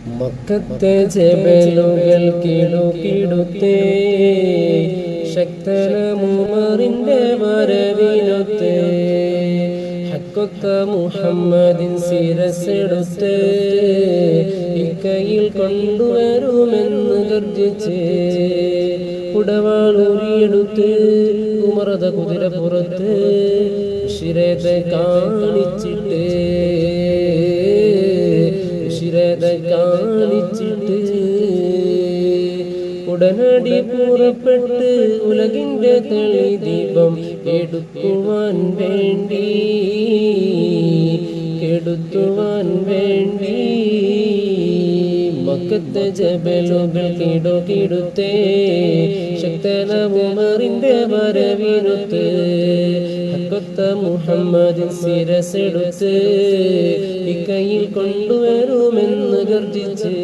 മക്കത്തെ ജബലുകൾ കിടുകിടുത്തേ ശക്തനാം ഉമറിന്റെ വരവിനൊത്ത് ഹക്കൊത്ത മുഹമ്മദിൻ ശിരസ്സെടുത്ത് ഇക്കയിൽ കൊണ്ടുവരുമെന്ന് ഗർജിച്ച് കുടവാളൂരിയെടുത്ത് ഉമറത കുതിരപ്പുറത്ത് ശിരത കാണിച്ചിട്ട് ഉടനടി പുറപ്പെട്ട് ഉലകിന്റെ തെളി ദീപം എടുക്കുവാൻ വേണ്ടി മക്കത്തെ ജബലുകൾ കിടുകിടുത്തേ ശക്തനാം ഉമറിന്റെ വരവിനൊത്ത് ഹക്കൊത്ത മുഹമ്മദിൻ ശിരസ്സെടുത്ത് ഇക്കയിൽ കൊണ്ടുവരുമെന്ന് ഗർജിച്ച്